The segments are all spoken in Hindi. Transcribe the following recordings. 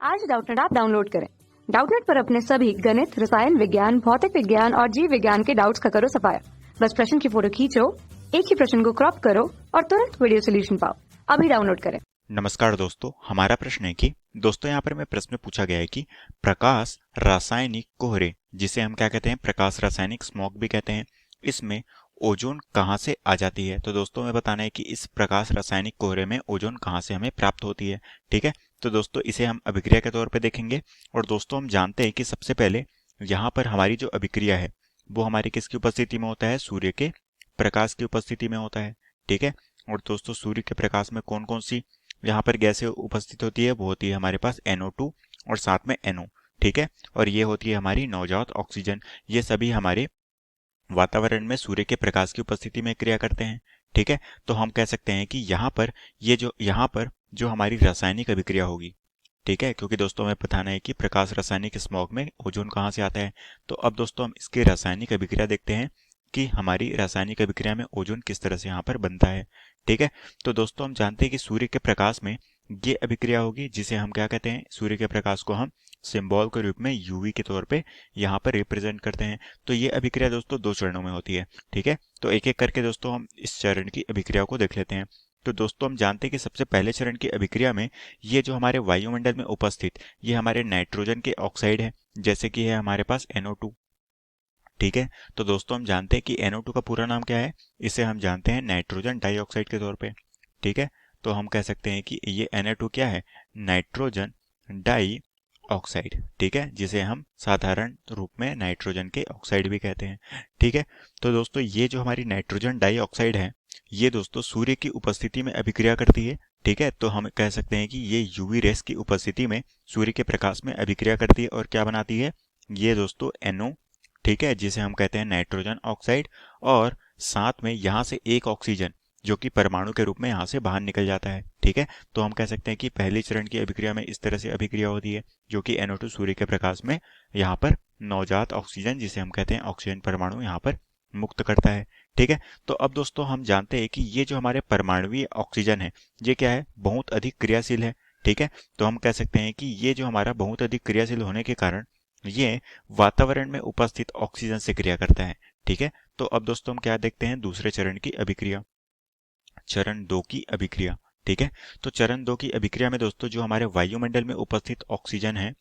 आज डाउटनेट ऐप डाउनलोड करें। डाउटनेट पर अपने सभी गणित, रसायन विज्ञान, भौतिक विज्ञान और जीव विज्ञान के डाउट्स का करो सफाया। बस प्रश्न की फोटो खींचो, एक ही प्रश्न को क्रॉप करो और तुरंत वीडियो सोल्यूशन पाओ। अभी डाउनलोड करें। नमस्कार दोस्तों, हमारा प्रश्न है कि दोस्तों यहाँ पर मैं प्रश्न पूछा गया है कि प्रकाश रासायनिक कोहरे, जिसे हम क्या कहते हैं, प्रकाश रासायनिक स्मॉग भी कहते हैं, इसमें ओजोन कहाँ से आ जाती है। तो दोस्तों हमें बताना है कि इस प्रकाश रासायनिक कोहरे में ओजोन कहाँ से हमें प्राप्त होती है। ठीक है, तो दोस्तों इसे हम अभिक्रिया के तौर पे देखेंगे। और दोस्तों हम जानते हैं कि सबसे पहले यहाँ पर हमारी जो अभिक्रिया है वो हमारी किसकी उपस्थिति में होता है, सूर्य के प्रकाश की उपस्थिति में होता है। ठीक है, और दोस्तों सूर्य के प्रकाश में कौन कौन सी यहाँ पर गैसें उपस्थित होती है, वो होती है हमारे पास NO2 और साथ में NO। ठीक है, और ये होती है हमारी नवजात ऑक्सीजन। ये सभी हमारे वातावरण में सूर्य के प्रकाश की उपस्थिति में क्रिया करते हैं। ठीक है, तो हम कह सकते हैं कि यहाँ पर जो हमारी रासायनिक अभिक्रिया होगी, ठीक है, क्योंकि दोस्तों हमें बताना है कि प्रकाश रासायनिक स्मॉग में ओजोन कहाँ से आता है। तो अब दोस्तों हम इसकी रासायनिक अभिक्रिया देखते हैं कि हमारी रासायनिक अभिक्रिया में ओजोन किस तरह से यहाँ पर बनता है। ठीक है, तो दोस्तों हम जानते हैं कि सूर्य के प्रकाश में ये अभिक्रिया होगी, जिसे हम क्या कहते हैं, सूर्य के प्रकाश को हम सिंबल के रूप में यूवी के तौर पे यहाँ पर रिप्रेजेंट करते हैं। तो ये अभिक्रिया दोस्तों दो चरणों में होती है। ठीक है, तो एक एक करके दोस्तों हम इस चरण की अभिक्रिया को देख लेते हैं। तो दोस्तों हम जानते हैं कि सबसे पहले चरण की अभिक्रिया में ये जो हमारे वायुमंडल में उपस्थित ये हमारे नाइट्रोजन के ऑक्साइड है, जैसे कि है हमारे पास NO2। ठीक है, तो दोस्तों हम जानते हैं कि NO2 का पूरा नाम क्या है, इसे हम जानते हैं नाइट्रोजन डाइऑक्साइड के तौर पे। ठीक है, तो हम कह सकते हैं कि ये Na2 क्या है, नाइट्रोजन डाई ऑक्साइड। ठीक है, जिसे हम साधारण रूप में नाइट्रोजन के ऑक्साइड भी कहते हैं। ठीक है, तो दोस्तों ये जो हमारी नाइट्रोजन डाई ऑक्साइड है, ये दोस्तों सूर्य की उपस्थिति में अभिक्रिया करती है। ठीक है, तो हम कह सकते हैं कि ये यूवी रेस की उपस्थिति में सूर्य के प्रकाश में अभिक्रिया करती है और क्या बनाती है, ये दोस्तों NO। ठीक है, जिसे हम कहते हैं नाइट्रोजन ऑक्साइड, और साथ में यहाँ से एक ऑक्सीजन जो कि परमाणु के रूप में यहाँ से बाहर निकल जाता है। ठीक है, तो हम कह सकते हैं कि पहले चरण की अभिक्रिया में इस तरह से अभिक्रिया होती है, जो कि NO2 सूर्य के प्रकाश में यहाँ पर नवजात ऑक्सीजन, जिसे हम कहते हैं ऑक्सीजन परमाणु, यहाँ पर मुक्त करता है। ठीक है, तो अब दोस्तों हम जानते हैं कि ये जो हमारे परमाणुवीय ऑक्सीजन है, ये क्या है, बहुत अधिक क्रियाशील है। ठीक है, तो हम कह सकते हैं कि ये जो हमारा बहुत अधिक क्रियाशील होने के कारण ये वातावरण में उपस्थित ऑक्सीजन से क्रिया करता है। ठीक है, तो अब दोस्तों हम क्या देखते हैं, दूसरे चरण की अभिक्रिया, चरण 2 की अभिक्रिया। ठीक है, तो चरण 2 की अभिक्रिया में दोस्तों जो हमारे वायुमंडल में उपस्थित ऑक्सीजन है,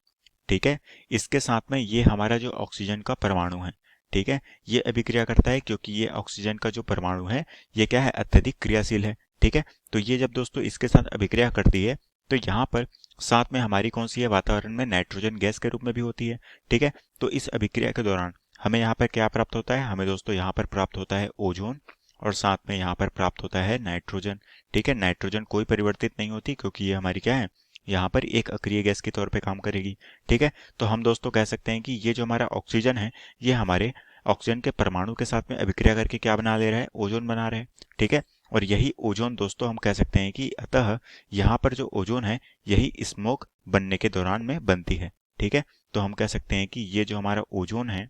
ठीक है, इसके साथ में ये हमारा जो ऑक्सीजन का परमाणु है, ठीक है, ये अभिक्रिया करता है, क्योंकि ये ऑक्सीजन का जो परमाणु है ये क्या है, अत्यधिक क्रियाशील है। ठीक है, तो ये जब दोस्तों इसके साथ अभिक्रिया करती है तो यहाँ पर साथ में हमारी कौन सी है, वातावरण में नाइट्रोजन गैस के रूप में भी होती है। ठीक है, तो इस अभिक्रिया के दौरान हमें यहाँ पर क्या प्राप्त होता है, हमें दोस्तों यहाँ पर प्राप्त होता है ओजोन, और साथ में यहाँ पर प्राप्त होता है नाइट्रोजन। ठीक है, नाइट्रोजन कोई परिवर्तित नहीं होती, क्योंकि ये हमारी क्या है, यहाँ पर एक अक्रिय गैस के तौर पे काम करेगी। ठीक है, तो हम दोस्तों कह सकते हैं कि ये जो हमारा ऑक्सीजन है, ये हमारे ऑक्सीजन के परमाणु के साथ में अभिक्रिया करके क्या बना ले रहा है, ओजोन बना रहे हैं। ठीक है, और यही ओजोन दोस्तों हम कह सकते हैं कि अतः यहाँ पर जो ओजोन है यही स्मोक बनने के दौरान में बनती है। ठीक है, तो हम कह सकते हैं कि ये जो हमारा ओजोन है,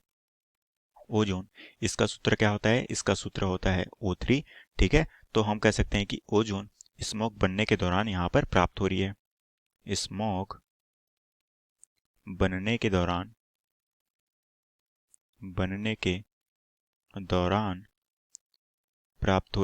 ओजोन, इसका सूत्र क्या होता है, इसका सूत्र होता है O3। ठीक है, तो हम कह सकते हैं कि ओजोन स्मोक बनने के दौरान यहाँ पर प्राप्त हो रही है, स्मोक बनने के दौरान प्राप्त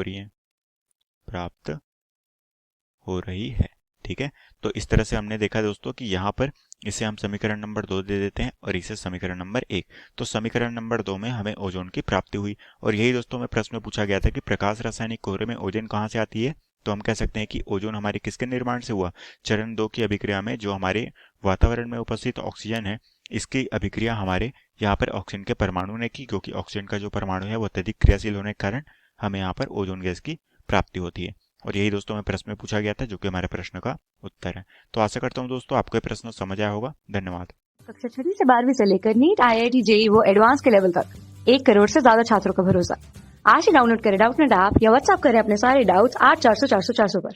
हो रही है। ठीक है, तो इस तरह से हमने देखा दोस्तों कि यहाँ पर इसे हम समीकरण नंबर 2 दे देते हैं और इसे समीकरण नंबर 1। तो समीकरण नंबर 2 में हमें ओजोन की प्राप्ति हुई, और यही दोस्तों में प्रश्न में पूछा गया था कि प्रकाश रासायनिक कोहरे में ओजोन कहाँ से आती है। तो हम कह सकते हैं कि ओजोन हमारे किसके निर्माण से हुआ, चरण 2 की अभिक्रिया में जो हमारे वातावरण में उपस्थित ऑक्सीजन है, इसकी अभिक्रिया हमारे यहाँ पर ऑक्सीजन के परमाणु ने की, क्योंकि ऑक्सीजन का जो परमाणु है वो अत्यधिक क्रियाशील होने के कारण हमें यहाँ पर ओजोन गैस की प्राप्ति होती है। और यही दोस्तों में प्रश्न में पूछा गया था, जो कि हमारे प्रश्न का उत्तर है। तो आशा करता हूँ दोस्तों आपको ये प्रश्न समझ आया होगा। धन्यवाद। कक्षा 6 से 12वीं से लेकर नीट, IIT, JEE वो एडवांस के लेवल तक 1 करोड़ से ज्यादा छात्रों का भरोसा। आज ही डाउनलोड करें डाउटनेट ऐप या व्हाट्सएप करें अपने सारे डाउट्स 8400 400 400 पर।